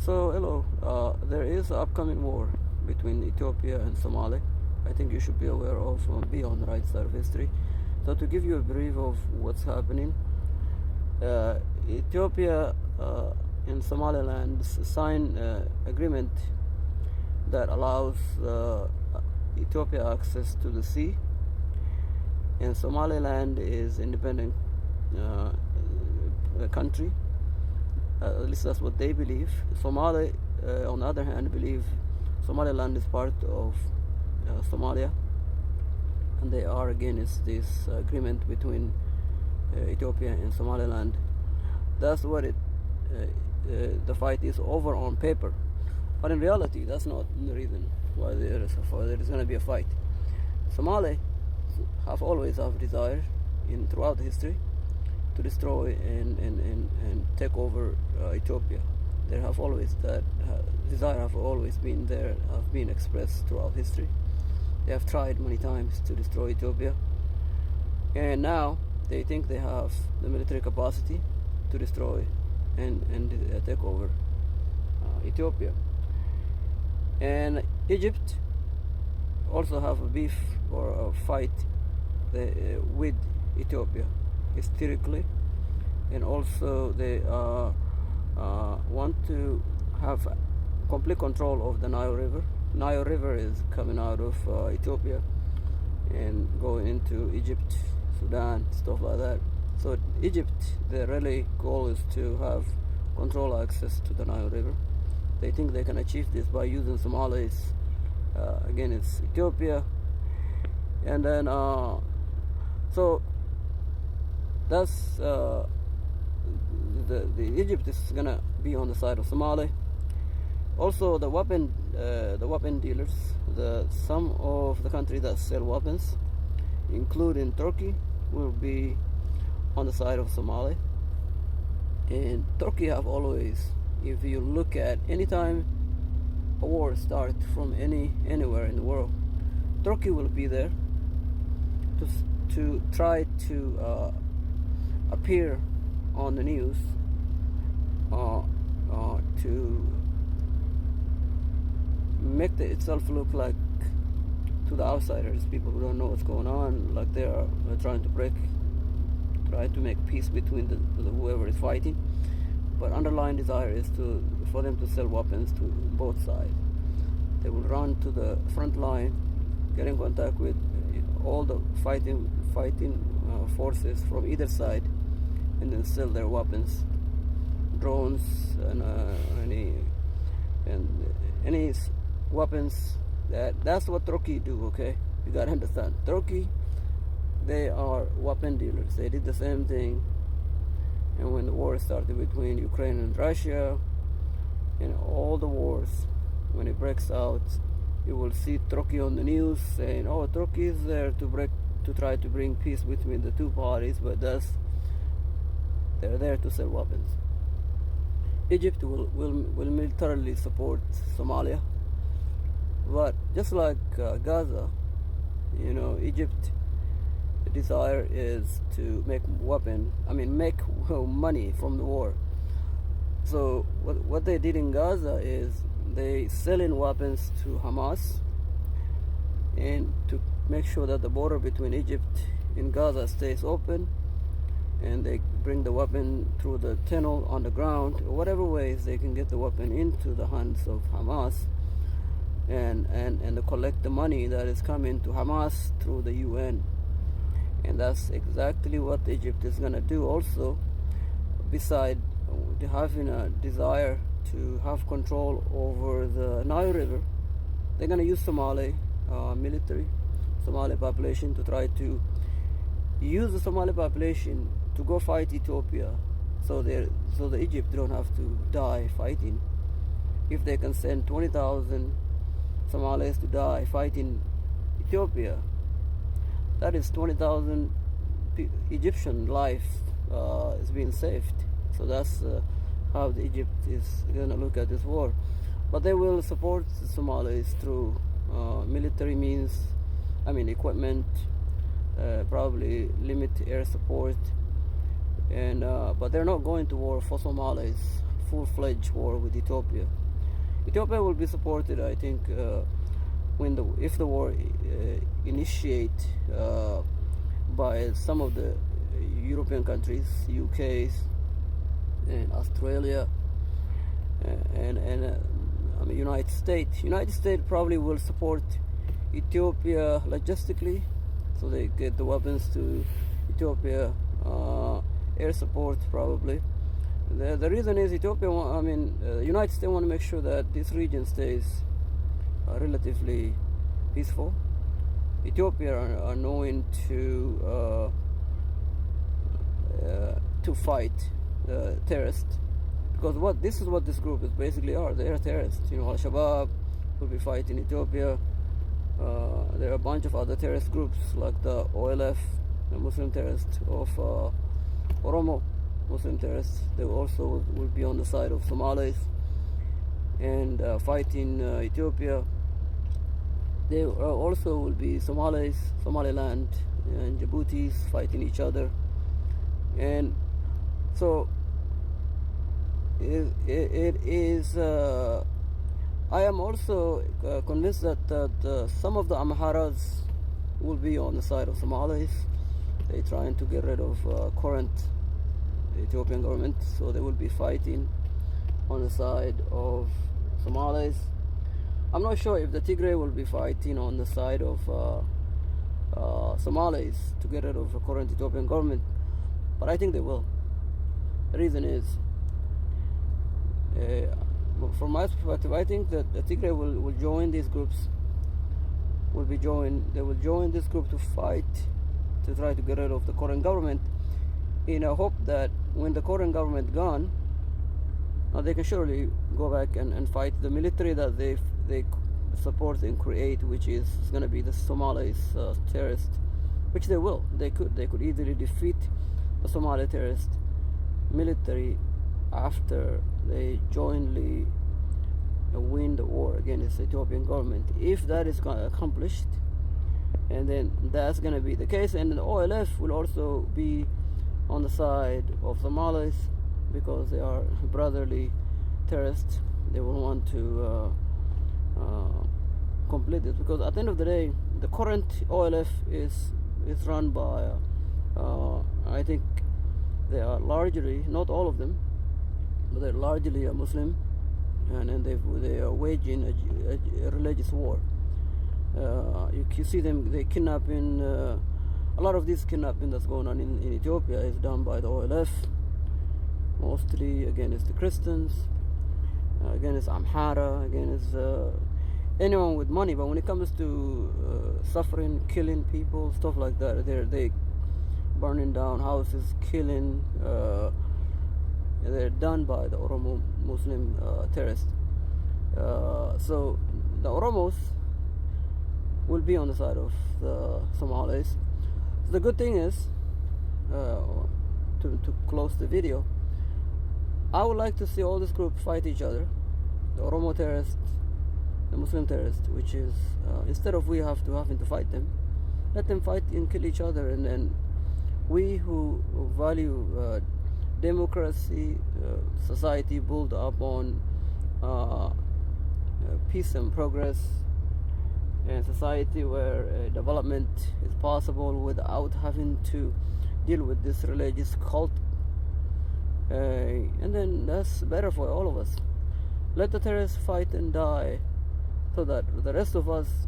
So, hello. There is an upcoming war between Ethiopia and Somalia. I think you should be aware of, be on the right side of history. So, to give you a brief of what's happening, Ethiopia and Somaliland signed agreement that allows Ethiopia access to the sea, and Somaliland is independent country. At least that's what they believe. Somali, on the other hand, believe Somaliland is part of Somalia, and they are against this agreement between Ethiopia and Somaliland. That's what the fight is over on paper, but in reality, that's not the reason why there is going to be a fight. Somali have always have desire throughout history to destroy and take over Ethiopia. There have always that desire have always been there, have been expressed throughout history. They have tried many times to destroy Ethiopia, and now they think they have the military capacity to destroy and take over Ethiopia. And Egypt also have a beef or a fight with Ethiopia historically, and also they want to have complete control of the Nile River. Nile River is coming out of Ethiopia and going into Egypt, Sudan, stuff like that. So Egypt, their really goal is to have control access to the Nile River. They think they can achieve this by using Somalis against Ethiopia, and then so that's the Egypt is gonna be on the side of Somalia. Also, the weapon dealers, some of the countries that sell weapons, including Turkey, will be on the side of Somalia. And Turkey have always, if you look at any time a war starts from anywhere in the world, Turkey will be there to try to appear on the news to make itself look like, to the outsiders, people who don't know what's going on, like they are trying to make peace between the whoever is fighting. But underlying desire is for them to sell weapons to both sides. They will run to the front line, get in contact with all the fighting forces from either side, and then sell their weapons, drones, and any weapons. That's what Turkey do. Okay, you gotta understand. Turkey, they are weapon dealers. They did the same thing, and when the war started between Ukraine and Russia, and all the wars, when it breaks out, you will see Turkey on the news saying, "Oh, Turkey is there to try to bring peace between the two parties," but they're there to sell weapons. Egypt will militarily support Somalia, but just like Gaza, Egypt, the desire is to make money from the war. So what they did in Gaza is they selling weapons to Hamas, and to make sure that the border between Egypt and Gaza stays open, and they bring the weapon through the tunnel on the ground, or whatever ways they can get the weapon into the hands of Hamas, and to collect the money that is coming to Hamas through the UN. And that's exactly what Egypt is going to do also, beside having a desire to have control over the Nile River. They're going to use Somali military, Somali population, to try to use the Somali population to go fight Ethiopia, so the Egypt don't have to die fighting. If they can send 20,000 Somalis to die fighting Ethiopia, that is 20,000 Egyptian life is being saved. So that's how the Egypt is gonna look at this war. But they will support the Somalis through military means, equipment, probably limit air support, and but they're not going to war for Somalis full-fledged war with Ethiopia. Ethiopia will be supported, I think, if the war initiate by some of the European countries, UK's and Australia, and I mean United States. United States probably will support Ethiopia logistically, so they get the weapons to Ethiopia, air support probably. The reason is Ethiopia, United States want to make sure that this region stays relatively peaceful. Ethiopia are known to fight terrorists, because this is what this group is basically are. They are terrorists. Al-Shabaab will be fighting Ethiopia. There are a bunch of other terrorist groups like the OLF, the Muslim terrorists of Oromo Muslim terrorists. They also will be on the side of Somalis and fighting Ethiopia. There also will be Somalis, Somaliland, and Djibouti's fighting each other. And so it is. I am also convinced that some of the Amharas will be on the side of Somalis. They're trying to get rid of current Ethiopian government, so they will be fighting on the side of Somalis. I'm not sure if the Tigray will be fighting on the side of Somalis to get rid of the current Ethiopian government, but I think they will. The reason is, from my perspective, I think that the Tigray will join these groups. They will join this group to fight, to try to get rid of the current government, in a hope that when the current government gone, they can surely go back and fight the military that they support and create, which is going to be the Somalis terrorists, which they will. They could easily defeat the Somali terrorist military after they jointly win the war against the Ethiopian government. If that is accomplished, and then that's going to be the case, and the OLF will also be on the side of Somalis because they are brotherly terrorists. They will want to complete it, because at the end of the day, the current OLF is run by I think they are largely, not all of them, but they're largely a Muslim, and they are waging a religious war. You see them, they kidnapping. A lot of this kidnapping that's going on in Ethiopia is done by the OLF, mostly against the Christians, against Amhara, against anyone with money. But when it comes to suffering, killing people, stuff like that, they burning down houses, killing. They're done by the Oromo Muslim terrorists. So the Oromos will be on the side of the Somalis. So the good thing is, to close the video, I would like to see all these groups fight each other. The Oromo terrorists, the Muslim terrorists, which is instead of having to fight them, let them fight and kill each other, and then we who value democracy, society built up on peace and progress, and society where development is possible without having to deal with this religious cult, and then that's better for all of us. Let the terrorists fight and die, so that the rest of us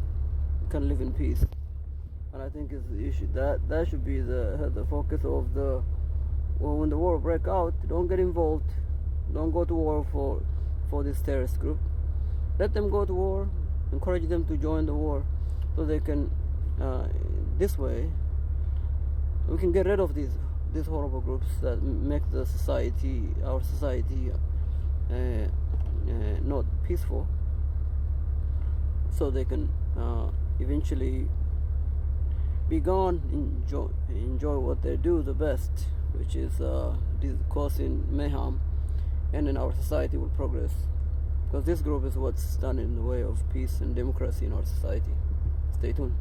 can live in peace. And I think that should be the focus of when the war break out. Don't get involved. Don't go to war for this terrorist group. Let them go to war. Encourage them to join the war, so they can. This way, we can get rid of these horrible groups that make our society, not peaceful. So they can eventually be gone. Enjoy what they do the best, which is causing mayhem, and then our society will progress. Because this group is what's done in the way of peace and democracy in our society. Stay tuned.